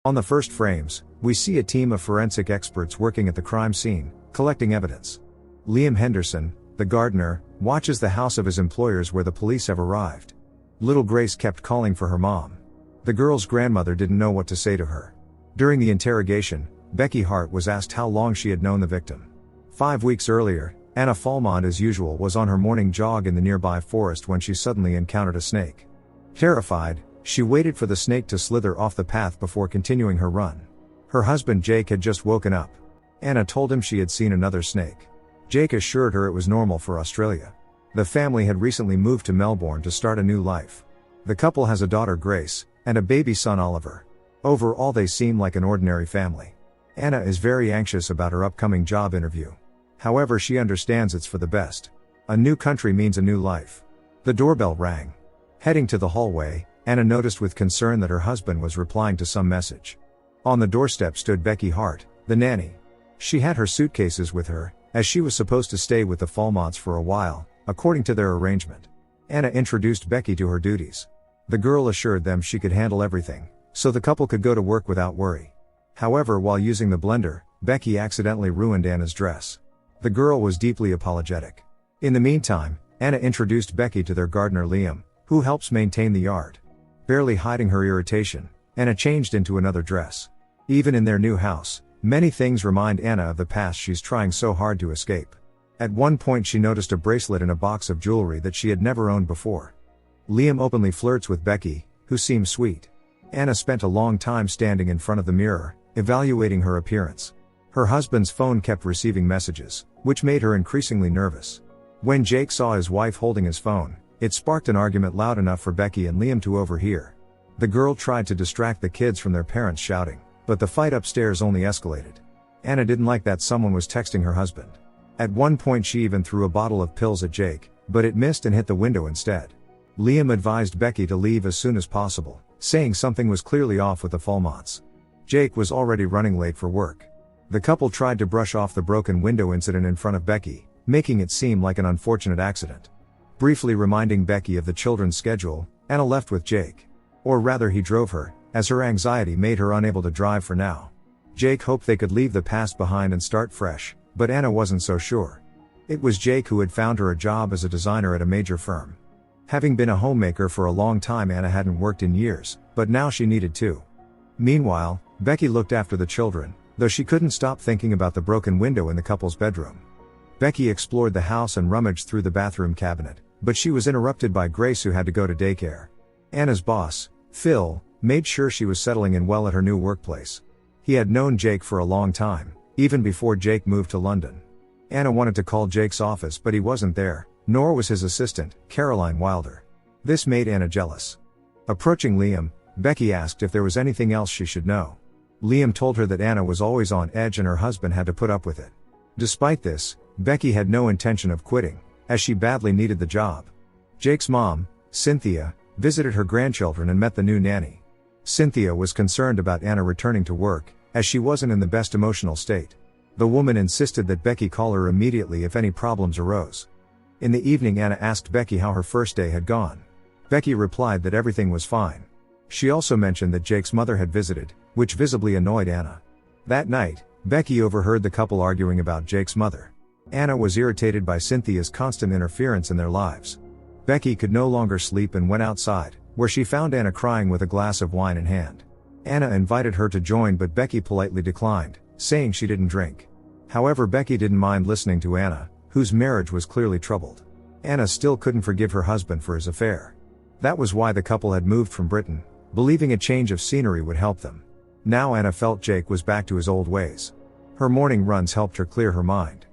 On the first frames, we see a team of forensic experts working at the crime scene, collecting evidence. Liam Henderson, the gardener, watches the house of his employers where the police have arrived. Little Grace kept calling for her mom. The girl's grandmother didn't know what to say to her. During the interrogation, Becky Hart was asked how long she had known the victim. 5 weeks earlier, Anna Falmont as usual was on her morning jog in the nearby forest when she suddenly encountered a snake. Terrified, she waited for the snake to slither off the path before continuing her run. Her husband Jake had just woken up. Anna told him she had seen another snake. Jake assured her it was normal for Australia. The family had recently moved to Melbourne to start a new life. The couple has a daughter Grace, and a baby son Oliver. Overall they seem like an ordinary family. Anna is very anxious about her upcoming job interview. However, she understands it's for the best. A new country means a new life. The doorbell rang. Heading to the hallway, Anna noticed with concern that her husband was replying to some message. On the doorstep stood Becky Hart, the nanny. She had her suitcases with her, as she was supposed to stay with the Falmonts for a while, according to their arrangement. Anna introduced Becky to her duties. The girl assured them she could handle everything, so the couple could go to work without worry. However, while using the blender, Becky accidentally ruined Anna's dress. The girl was deeply apologetic. In the meantime, Anna introduced Becky to their gardener Liam, who helps maintain the yard. Barely hiding her irritation, Anna changed into another dress. Even in their new house, many things remind Anna of the past she's trying so hard to escape. At one point she noticed a bracelet in a box of jewelry that she had never owned before. Liam openly flirts with Becky, who seems sweet. Anna spent a long time standing in front of the mirror, evaluating her appearance. Her husband's phone kept receiving messages, which made her increasingly nervous. When Jake saw his wife holding his phone, it sparked an argument loud enough for Becky and Liam to overhear. The girl tried to distract the kids from their parents shouting, but the fight upstairs only escalated. Anna didn't like that someone was texting her husband. At one point she even threw a bottle of pills at Jake, but it missed and hit the window instead. Liam advised Becky to leave as soon as possible, saying something was clearly off with the Falmonts. Jake was already running late for work. The couple tried to brush off the broken window incident in front of Becky, making it seem like an unfortunate accident. Briefly reminding Becky of the children's schedule, Anna left with Jake. Or rather he drove her, as her anxiety made her unable to drive for now. Jake hoped they could leave the past behind and start fresh, but Anna wasn't so sure. It was Jake who had found her a job as a designer at a major firm. Having been a homemaker for a long time, Anna hadn't worked in years, but now she needed to. Meanwhile, Becky looked after the children, though she couldn't stop thinking about the broken window in the couple's bedroom. Becky explored the house and rummaged through the bathroom cabinet, but she was interrupted by Grace, who had to go to daycare. Anna's boss, Phil, made sure she was settling in well at her new workplace. He had known Jake for a long time, even before Jake moved to London. Anna wanted to call Jake's office, but he wasn't there, nor was his assistant, Caroline Wilder. This made Anna jealous. Approaching Liam, Becky asked if there was anything else she should know. Liam told her that Anna was always on edge and her husband had to put up with it. Despite this, Becky had no intention of quitting, as she badly needed the job. Jake's mom, Cynthia, visited her grandchildren and met the new nanny. Cynthia was concerned about Anna returning to work, as she wasn't in the best emotional state. The woman insisted that Becky call her immediately if any problems arose. In the evening, Anna asked Becky how her first day had gone. Becky replied that everything was fine. She also mentioned that Jake's mother had visited, which visibly annoyed Anna. That night, Becky overheard the couple arguing about Jake's mother. Anna was irritated by Cynthia's constant interference in their lives. Becky could no longer sleep and went outside, where she found Anna crying with a glass of wine in hand. Anna invited her to join, but Becky politely declined, saying she didn't drink. However, Becky didn't mind listening to Anna, whose marriage was clearly troubled. Anna still couldn't forgive her husband for his affair. That was why the couple had moved from Britain, believing a change of scenery would help them. Now Anna felt Jake was back to his old ways. Her morning runs helped her clear her mind.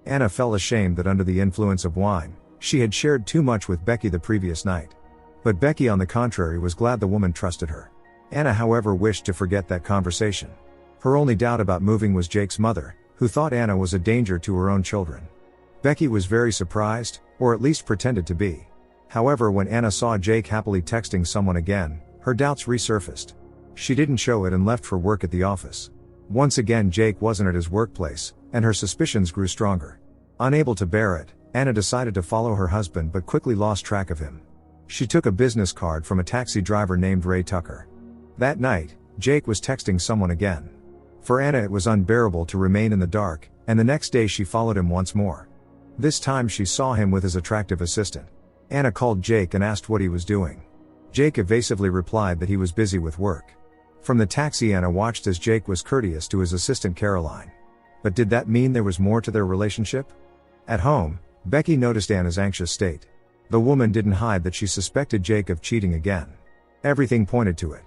Anna felt ashamed that under the influence of wine, she had shared too much with Becky the previous night. But Becky, on the contrary, was glad the woman trusted her. Anna, however, wished to forget that conversation. Her only doubt about moving was Jake's mother, who thought Anna was a danger to her own children. Becky was very surprised, or at least pretended to be. However, when Anna saw Jake happily texting someone again, her doubts resurfaced. She didn't show it and left for work at the office. Once again, Jake wasn't at his workplace, and her suspicions grew stronger. Unable to bear it, Anna decided to follow her husband but quickly lost track of him. She took a business card from a taxi driver named Ray Tucker. That night, Jake was texting someone again. For Anna it was unbearable to remain in the dark, and the next day she followed him once more. This time she saw him with his attractive assistant. Anna called Jake and asked what he was doing. Jake evasively replied that he was busy with work. From the taxi Anna watched as Jake was courteous to his assistant Caroline. But did that mean there was more to their relationship? At home, Becky noticed Anna's anxious state. The woman didn't hide that she suspected Jake of cheating again. Everything pointed to it.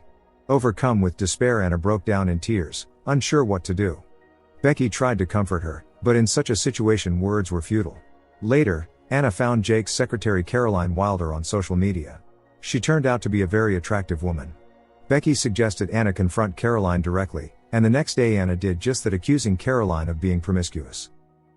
Overcome with despair, Anna broke down in tears, unsure what to do. Becky tried to comfort her, but in such a situation words were futile. Later, Anna found Jake's secretary Caroline Wilder on social media. She turned out to be a very attractive woman. Becky suggested Anna confront Caroline directly, and the next day Anna did just that, accusing Caroline of being promiscuous.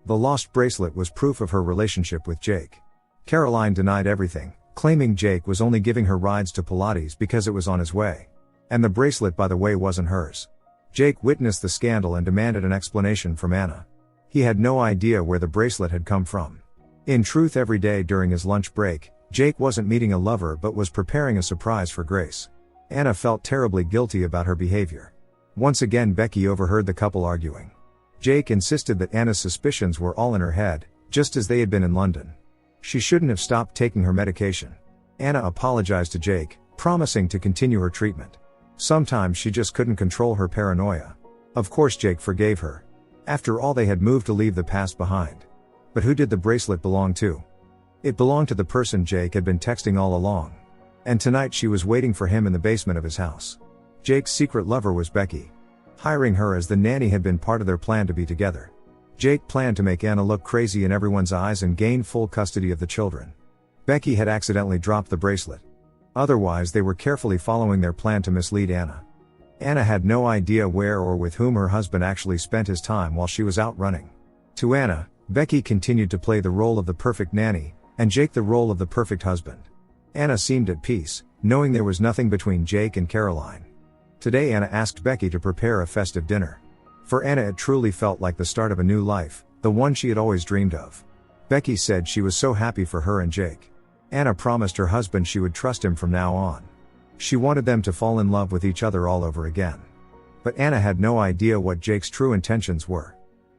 The lost bracelet was proof of her relationship with Jake. Caroline denied everything, claiming Jake was only giving her rides to Pilates because it was on his way. And the bracelet, by the way, wasn't hers. Jake witnessed the scandal and demanded an explanation from Anna. He had no idea where the bracelet had come from. In truth, every day during his lunch break, Jake wasn't meeting a lover but was preparing a surprise for Grace. Anna felt terribly guilty about her behavior. Once again Becky overheard the couple arguing. Jake insisted that Anna's suspicions were all in her head, just as they had been in London. She shouldn't have stopped taking her medication. Anna apologized to Jake, promising to continue her treatment. Sometimes she just couldn't control her paranoia. Of course Jake forgave her. After all, they had moved to leave the past behind. But who did the bracelet belong to? It belonged to the person Jake had been texting all along. And tonight she was waiting for him in the basement of his house. Jake's secret lover was Becky. Hiring her as the nanny had been part of their plan to be together. Jake planned to make Anna look crazy in everyone's eyes and gain full custody of the children. Becky had accidentally dropped the bracelet. Otherwise they were carefully following their plan to mislead Anna. Anna had no idea where or with whom her husband actually spent his time while she was out running. To Anna, Becky continued to play the role of the perfect nanny, and Jake the role of the perfect husband. Anna seemed at peace, knowing there was nothing between Jake and Caroline. Today Anna asked Becky to prepare a festive dinner. For Anna it truly felt like the start of a new life, the one she had always dreamed of. Becky said she was so happy for her and Jake. Anna promised her husband she would trust him from now on. She wanted them to fall in love with each other all over again. But Anna had no idea what Jake's true intentions were.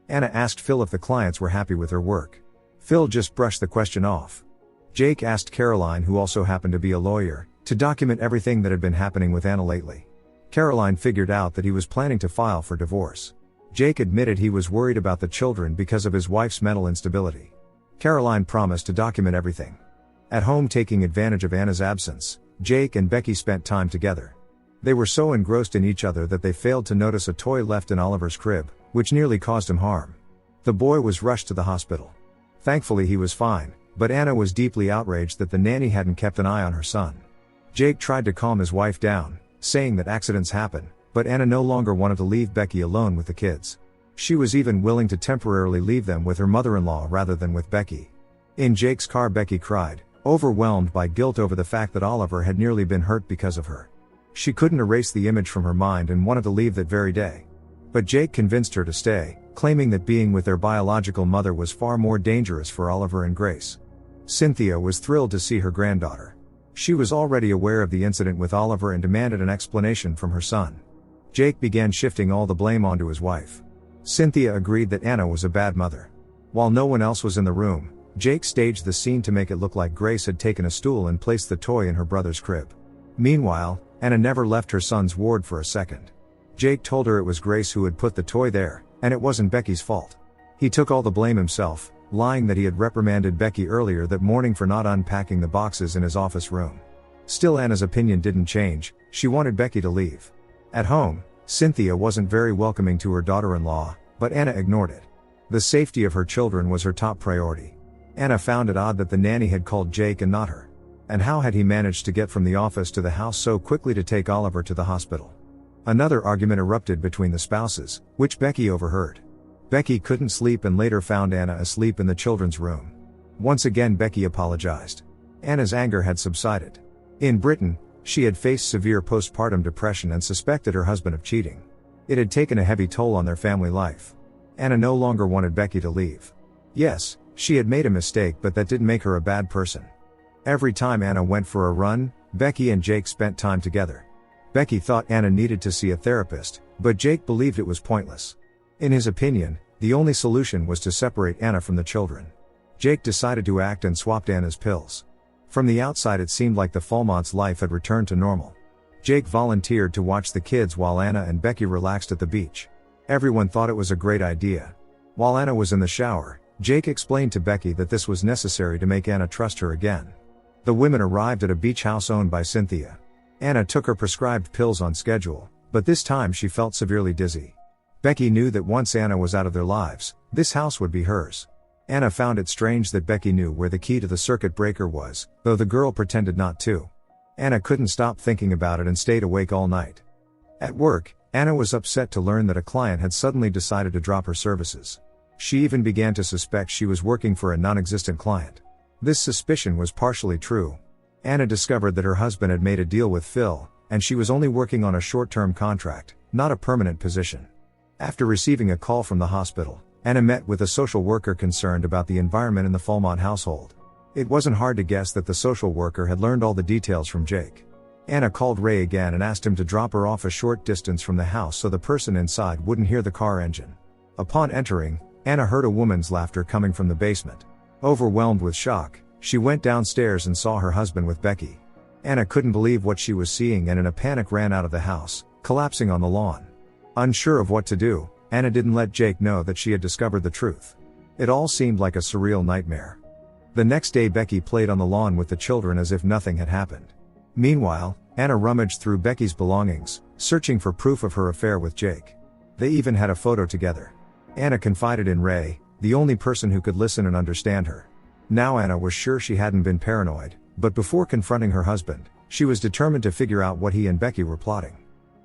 Anna asked Phil if the clients were happy with her work. Phil just brushed the question off. Jake asked Caroline, who also happened to be a lawyer, to document everything that had been happening with Anna lately. Caroline figured out that he was planning to file for divorce. Jake admitted he was worried about the children because of his wife's mental instability. Caroline promised to document everything. At home, taking advantage of Anna's absence, Jake and Becky spent time together. They were so engrossed in each other that they failed to notice a toy left in Oliver's crib, which nearly caused him harm. The boy was rushed to the hospital. Thankfully he was fine, but Anna was deeply outraged that the nanny hadn't kept an eye on her son. Jake tried to calm his wife down, saying that accidents happen, but Anna no longer wanted to leave Becky alone with the kids. She was even willing to temporarily leave them with her mother-in-law rather than with Becky. In Jake's car, Becky cried, overwhelmed by guilt over the fact that Oliver had nearly been hurt because of her. She couldn't erase the image from her mind and wanted to leave that very day. But Jake convinced her to stay, claiming that being with their biological mother was far more dangerous for Oliver and Grace. Cynthia was thrilled to see her granddaughter. She was already aware of the incident with Oliver and demanded an explanation from her son. Jake began shifting all the blame onto his wife. Cynthia agreed that Anna was a bad mother. While no one else was in the room, Jake staged the scene to make it look like Grace had taken a stool and placed the toy in her brother's crib. Meanwhile, Anna never left her son's ward for a second. Jake told her it was Grace who had put the toy there, and it wasn't Becky's fault. He took all the blame himself, lying that he had reprimanded Becky earlier that morning for not unpacking the boxes in his office room. Still, Anna's opinion didn't change. She wanted Becky to leave. At home, Cynthia wasn't very welcoming to her daughter-in-law, but Anna ignored it. The safety of her children was her top priority. Anna found it odd that the nanny had called Jake and not her. And how had he managed to get from the office to the house so quickly to take Oliver to the hospital? Another argument erupted between the spouses, which Becky overheard. Becky couldn't sleep and later found Anna asleep in the children's room. Once again Becky apologized. Anna's anger had subsided. In Britain, she had faced severe postpartum depression and suspected her husband of cheating. It had taken a heavy toll on their family life. Anna no longer wanted Becky to leave. Yes, she had made a mistake, but that didn't make her a bad person. Every time Anna went for a run, Becky and Jake spent time together. Becky thought Anna needed to see a therapist, but Jake believed it was pointless. In his opinion, the only solution was to separate Anna from the children. Jake decided to act and swapped Anna's pills. From the outside it seemed like the Fulmonts' life had returned to normal. Jake volunteered to watch the kids while Anna and Becky relaxed at the beach. Everyone thought it was a great idea. While Anna was in the shower, Jake explained to Becky that this was necessary to make Anna trust her again. The women arrived at a beach house owned by Cynthia. Anna took her prescribed pills on schedule, but this time she felt severely dizzy. Becky knew that once Anna was out of their lives, this house would be hers. Anna found it strange that Becky knew where the key to the circuit breaker was, though the girl pretended not to. Anna couldn't stop thinking about it and stayed awake all night. At work, Anna was upset to learn that a client had suddenly decided to drop her services. She even began to suspect she was working for a non-existent client. This suspicion was partially true. Anna discovered that her husband had made a deal with Phil, and she was only working on a short-term contract, not a permanent position. After receiving a call from the hospital, Anna met with a social worker concerned about the environment in the Fulmont household. It wasn't hard to guess that the social worker had learned all the details from Jake. Anna called Ray again and asked him to drop her off a short distance from the house so the person inside wouldn't hear the car engine. Upon entering, Anna heard a woman's laughter coming from the basement. Overwhelmed with shock, she went downstairs and saw her husband with Becky. Anna couldn't believe what she was seeing and in a panic ran out of the house, collapsing on the lawn. Unsure of what to do, Anna didn't let Jake know that she had discovered the truth. It all seemed like a surreal nightmare. The next day Becky played on the lawn with the children as if nothing had happened. Meanwhile, Anna rummaged through Becky's belongings, searching for proof of her affair with Jake. They even had a photo together. Anna confided in Ray, the only person who could listen and understand her. Now Anna was sure she hadn't been paranoid, but before confronting her husband, she was determined to figure out what he and Becky were plotting.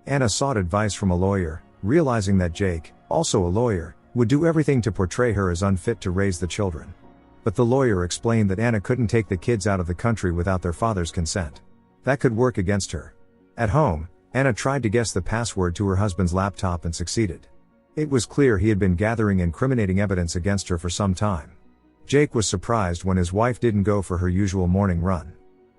Anna sought advice from a lawyer, realizing that Jake, also a lawyer, would do everything to portray her as unfit to raise the children. But the lawyer explained that Anna couldn't take the kids out of the country without their father's consent. That could work against her. At home, Anna tried to guess the password to her husband's laptop and succeeded. It was clear he had been gathering incriminating evidence against her for some time. Jake was surprised when his wife didn't go for her usual morning run.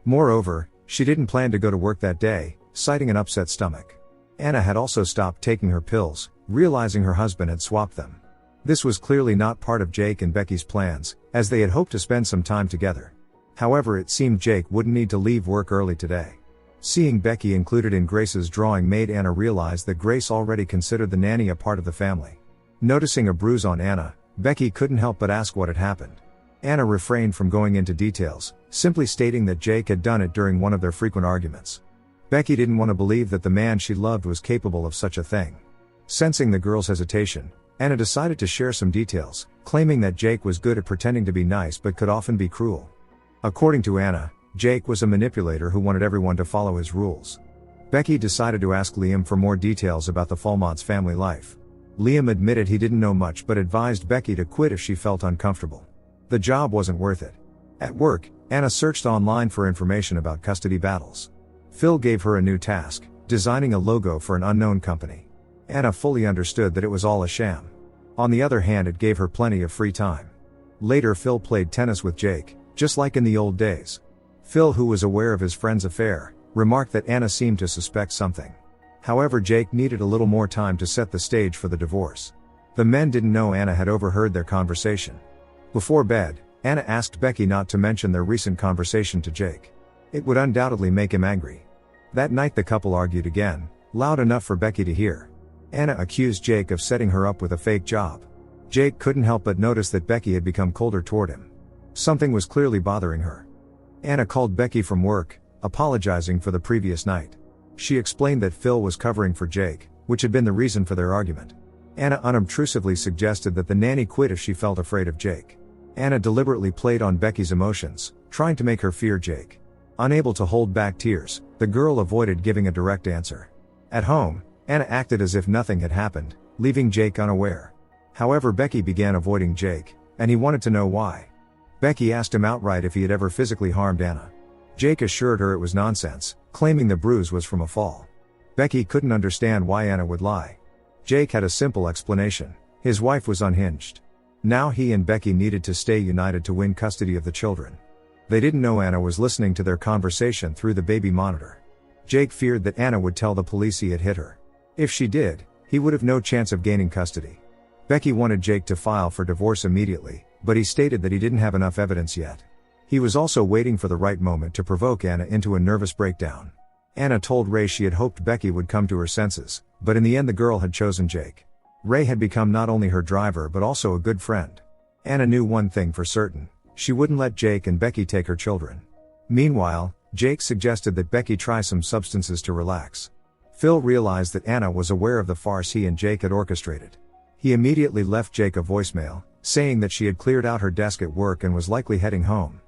Moreover, she didn't plan to go to work that day, citing an upset stomach. Anna had also stopped taking her pills, realizing her husband had swapped them. This was clearly not part of Jake and Becky's plans, as they had hoped to spend some time together. However, it seemed Jake wouldn't need to leave work early today. Seeing Becky included in Grace's drawing made Anna realize that Grace already considered the nanny a part of the family. Noticing a bruise on Anna, Becky couldn't help but ask what had happened. Anna refrained from going into details, simply stating that Jake had done it during one of their frequent arguments. Becky didn't want to believe that the man she loved was capable of such a thing. Sensing the girl's hesitation, Anna decided to share some details, claiming that Jake was good at pretending to be nice but could often be cruel. According to Anna, Jake was a manipulator who wanted everyone to follow his rules. Becky decided to ask Liam for more details about the Fulmont's family life. Liam admitted he didn't know much but advised Becky to quit if she felt uncomfortable. The job wasn't worth it. At work, Anna searched online for information about custody battles. Phil gave her a new task, designing a logo for an unknown company. Anna fully understood that it was all a sham. On the other hand, it gave her plenty of free time. Later, Phil played tennis with Jake, just like in the old days. Phil, who was aware of his friend's affair, remarked that Anna seemed to suspect something. However, Jake needed a little more time to set the stage for the divorce. The men didn't know Anna had overheard their conversation. Before bed, Anna asked Becky not to mention their recent conversation to Jake. It would undoubtedly make him angry. That night the couple argued again, loud enough for Becky to hear. Anna accused Jake of setting her up with a fake job. Jake couldn't help but notice that Becky had become colder toward him. Something was clearly bothering her. Anna called Becky from work, apologizing for the previous night. She explained that Phil was covering for Jake, which had been the reason for their argument. Anna unobtrusively suggested that the nanny quit if she felt afraid of Jake. Anna deliberately played on Becky's emotions, trying to make her fear Jake. Unable to hold back tears, the girl avoided giving a direct answer. At home, Anna acted as if nothing had happened, leaving Jake unaware. However, Becky began avoiding Jake, and he wanted to know why. Becky asked him outright if he had ever physically harmed Anna. Jake assured her it was nonsense, claiming the bruise was from a fall. Becky couldn't understand why Anna would lie. Jake had a simple explanation: his wife was unhinged. Now he and Becky needed to stay united to win custody of the children. They didn't know Anna was listening to their conversation through the baby monitor. Jake feared that Anna would tell the police he had hit her. If she did, he would have no chance of gaining custody. Becky wanted Jake to file for divorce immediately, but he stated that he didn't have enough evidence yet. He was also waiting for the right moment to provoke Anna into a nervous breakdown. Anna told Ray she had hoped Becky would come to her senses, but in the end the girl had chosen Jake. Ray had become not only her driver but also a good friend. Anna knew one thing for certain: she wouldn't let Jake and Becky take her children. Meanwhile, Jake suggested that Becky try some substances to relax. Phil realized that Anna was aware of the farce he and Jake had orchestrated. He immediately left Jake a voicemail, saying that she had cleared out her desk at work and was likely heading home.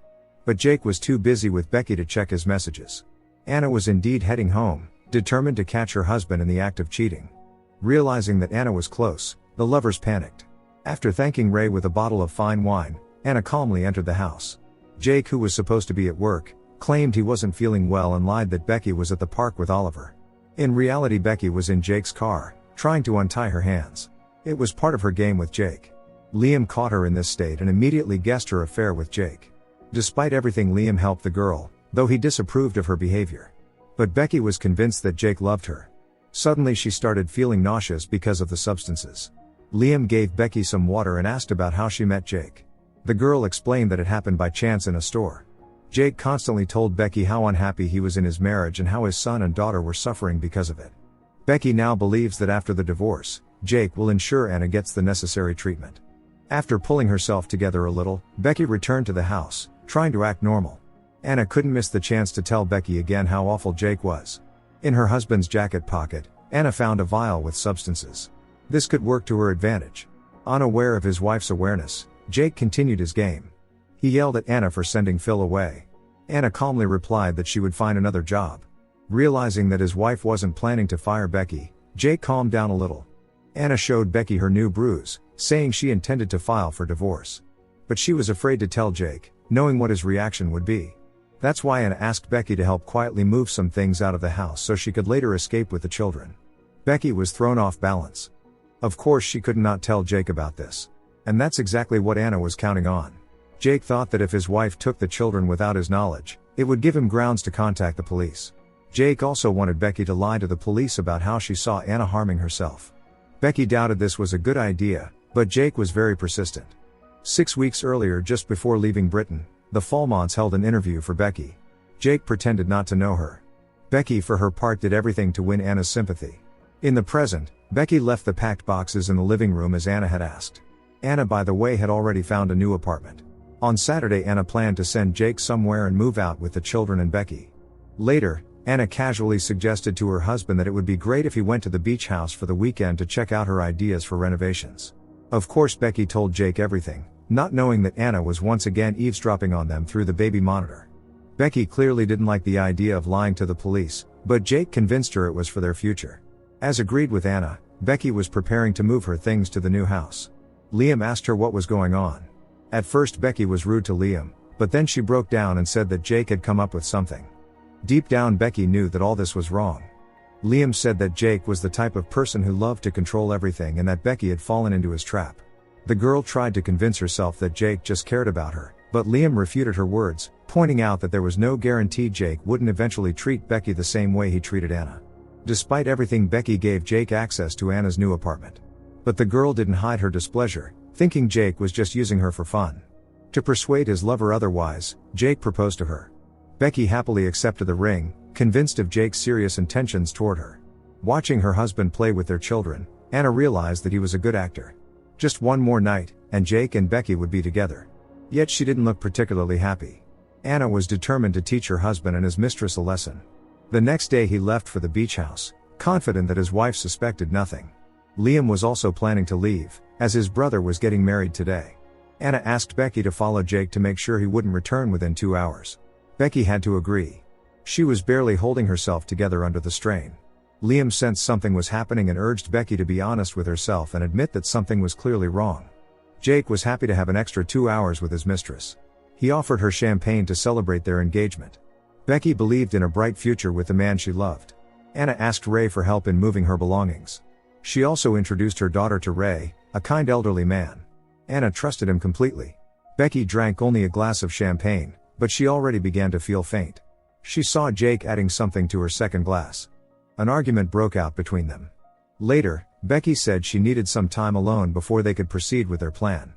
But Jake was too busy with Becky to check his messages. Anna was indeed heading home, determined to catch her husband in the act of cheating. Realizing that Anna was close, the lovers panicked. After thanking Ray with a bottle of fine wine, Anna calmly entered the house. Jake, who was supposed to be at work, claimed he wasn't feeling well and lied that Becky was at the park with Oliver. In reality, Becky was in Jake's car, trying to untie her hands. It was part of her game with Jake. Liam caught her in this state and immediately guessed her affair with Jake. Despite everything, Liam helped the girl, though he disapproved of her behavior. But Becky was convinced that Jake loved her. Suddenly she started feeling nauseous because of the substances. Liam gave Becky some water and asked about how she met Jake. The girl explained that it happened by chance in a store. Jake constantly told Becky how unhappy he was in his marriage and how his son and daughter were suffering because of it. Becky now believes that after the divorce, Jake will ensure Anna gets the necessary treatment. After pulling herself together a little, Becky returned to the house, trying to act normal. Anna couldn't miss the chance to tell Becky again how awful Jake was. In her husband's jacket pocket, Anna found a vial with substances. This could work to her advantage. Unaware of his wife's awareness, Jake continued his game. He yelled at Anna for sending Phil away. Anna calmly replied that she would find another job. Realizing that his wife wasn't planning to fire Becky, Jake calmed down a little. Anna showed Becky her new bruise, saying she intended to file for divorce. But she was afraid to tell Jake, knowing what his reaction would be. That's why Anna asked Becky to help quietly move some things out of the house so she could later escape with the children. Becky was thrown off balance. Of course she could not tell Jake about this. And that's exactly what Anna was counting on. Jake thought that if his wife took the children without his knowledge, it would give him grounds to contact the police. Jake also wanted Becky to lie to the police about how she saw Anna harming herself. Becky doubted this was a good idea, but Jake was very persistent. 6 weeks earlier, just before leaving Britain, the Fallmonts held an interview for Becky. Jake pretended not to know her. Becky, for her part, did everything to win Anna's sympathy. In the present, Becky left the packed boxes in the living room as Anna had asked. Anna, by the way, had already found a new apartment. On Saturday, Anna planned to send Jake somewhere and move out with the children and Becky. Later, Anna casually suggested to her husband that it would be great if he went to the beach house for the weekend to check out her ideas for renovations. Of course, Becky told Jake everything, not knowing that Anna was once again eavesdropping on them through the baby monitor. Becky clearly didn't like the idea of lying to the police, but Jake convinced her it was for their future. As agreed with Anna, Becky was preparing to move her things to the new house. Liam asked her what was going on. At first, Becky was rude to Liam, but then she broke down and said that Jake had come up with something. Deep down, Becky knew that all this was wrong. Liam said that Jake was the type of person who loved to control everything and that Becky had fallen into his trap. The girl tried to convince herself that Jake just cared about her, but Liam refuted her words, pointing out that there was no guarantee Jake wouldn't eventually treat Becky the same way he treated Anna. Despite everything, Becky gave Jake access to Anna's new apartment. But the girl didn't hide her displeasure, thinking Jake was just using her for fun. To persuade his lover otherwise, Jake proposed to her. Becky happily accepted the ring, convinced of Jake's serious intentions toward her. Watching her husband play with their children, Anna realized that he was a good actor. Just one more night, and Jake and Becky would be together. Yet she didn't look particularly happy. Anna was determined to teach her husband and his mistress a lesson. The next day he left for the beach house, confident that his wife suspected nothing. Liam was also planning to leave, as his brother was getting married today. Anna asked Becky to follow Jake to make sure he wouldn't return within 2 hours. Becky had to agree. She was barely holding herself together under the strain. Liam sensed something was happening and urged Becky to be honest with herself and admit that something was clearly wrong. Jake was happy to have an extra 2 hours with his mistress. He offered her champagne to celebrate their engagement. Becky believed in a bright future with the man she loved. Anna asked Ray for help in moving her belongings. She also introduced her daughter to Ray, a kind elderly man. Anna trusted him completely. Becky drank only a glass of champagne, but she already began to feel faint. She saw Jake adding something to her second glass. An argument broke out between them. Later, Becky said she needed some time alone before they could proceed with their plan.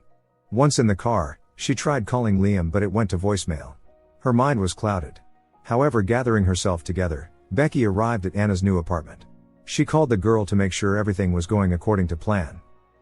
Once in the car, she tried calling Liam but it went to voicemail. Her mind was clouded. However, gathering herself together, Becky arrived at Anna's new apartment. She called the girl to make sure everything was going according to plan.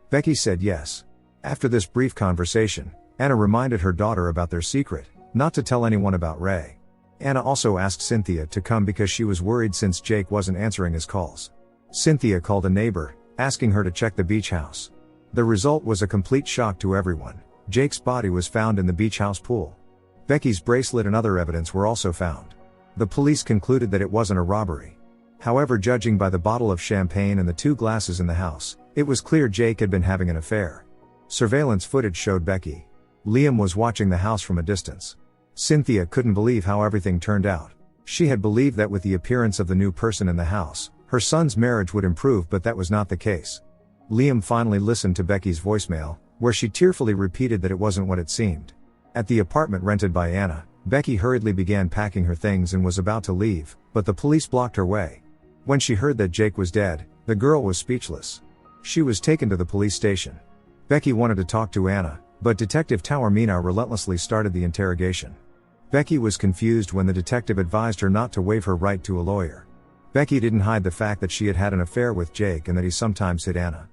Becky said yes. After this brief conversation, Anna reminded her daughter about their secret, not to tell anyone about Ray. Anna also asked Cynthia to come because she was worried since Jake wasn't answering his calls. Cynthia called a neighbor, asking her to check the beach house. The result was a complete shock to everyone. Jake's body was found in the beach house pool. Becky's bracelet and other evidence were also found. The police concluded that it wasn't a robbery. However, judging by the bottle of champagne and the 2 glasses in the house, it was clear Jake had been having an affair. Surveillance footage showed Becky. Liam was watching the house from a distance. Cynthia couldn't believe how everything turned out. She had believed that with the appearance of the new person in the house, her son's marriage would improve, but that was not the case. Liam finally listened to Becky's voicemail, where she tearfully repeated that it wasn't what it seemed. At the apartment rented by Anna, Becky hurriedly began packing her things and was about to leave, but the police blocked her way. When she heard that Jake was dead, the girl was speechless. She was taken to the police station. Becky wanted to talk to Anna, but Detective Taormina relentlessly started the interrogation. Becky was confused when the detective advised her not to waive her right to a lawyer. Becky didn't hide the fact that she had had an affair with Jake and that he sometimes hit Anna.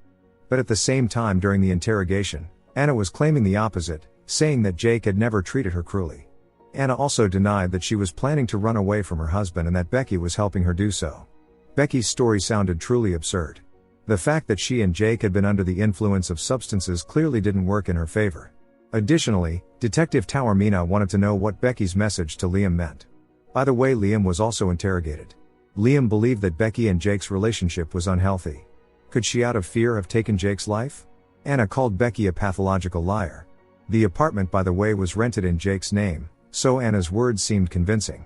But at the same time during the interrogation, Anna was claiming the opposite, saying that Jake had never treated her cruelly. Anna also denied that she was planning to run away from her husband and that Becky was helping her do so. Becky's story sounded truly absurd. The fact that she and Jake had been under the influence of substances clearly didn't work in her favor. Additionally, Detective Taormina wanted to know what Becky's message to Liam meant. By the way, Liam was also interrogated. Liam believed that Becky and Jake's relationship was unhealthy. Could she out of fear have taken Jake's life? Anna called Becky a pathological liar. The apartment, by the way, was rented in Jake's name, so Anna's words seemed convincing.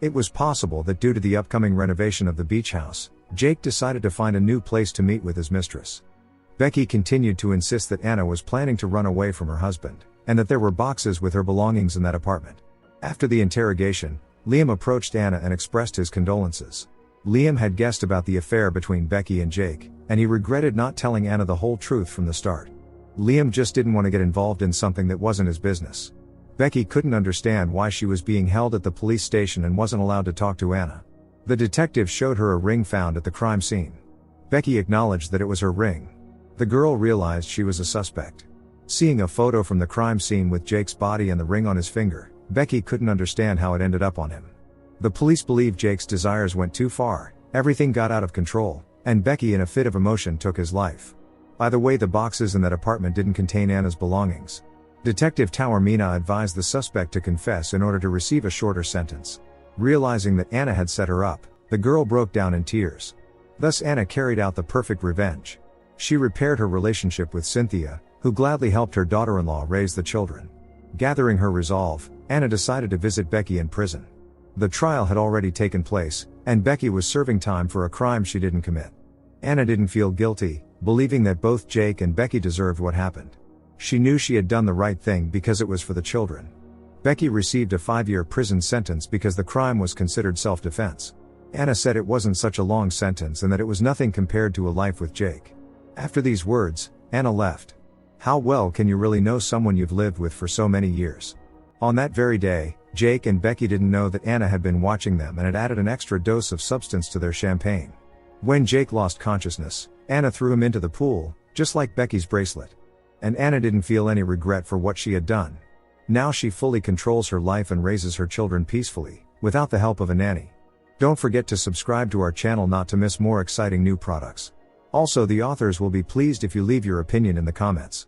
It was possible that due to the upcoming renovation of the beach house, Jake decided to find a new place to meet with his mistress. Becky continued to insist that Anna was planning to run away from her husband, and that there were boxes with her belongings in that apartment. After the interrogation, Liam approached Anna and expressed his condolences. Liam had guessed about the affair between Becky and Jake, and he regretted not telling Anna the whole truth from the start. Liam just didn't want to get involved in something that wasn't his business. Becky couldn't understand why she was being held at the police station and wasn't allowed to talk to Anna. The detective showed her a ring found at the crime scene. Becky acknowledged that it was her ring. The girl realized she was a suspect. Seeing a photo from the crime scene with Jake's body and the ring on his finger, Becky couldn't understand how it ended up on him. The police believe Jake's desires went too far, everything got out of control, and Becky in a fit of emotion took his life. By the way, the boxes in that apartment didn't contain Anna's belongings. Detective Taormina advised the suspect to confess in order to receive a shorter sentence. Realizing that Anna had set her up, the girl broke down in tears. Thus Anna carried out the perfect revenge. She repaired her relationship with Cynthia, who gladly helped her daughter-in-law raise the children. Gathering her resolve, Anna decided to visit Becky in prison. The trial had already taken place, and Becky was serving time for a crime she didn't commit. Anna didn't feel guilty, believing that both Jake and Becky deserved what happened. She knew she had done the right thing because it was for the children. Becky received a 5-year prison sentence because the crime was considered self-defense. Anna said it wasn't such a long sentence and that it was nothing compared to a life with Jake. After these words, Anna left. How well can you really know someone you've lived with for so many years? On that very day, Jake and Becky didn't know that Anna had been watching them and had added an extra dose of substance to their champagne. When Jake lost consciousness, Anna threw him into the pool, just like Becky's bracelet. And Anna didn't feel any regret for what she had done. Now she fully controls her life and raises her children peacefully, without the help of a nanny. Don't forget to subscribe to our channel not to miss more exciting new products. Also, the authors will be pleased if you leave your opinion in the comments.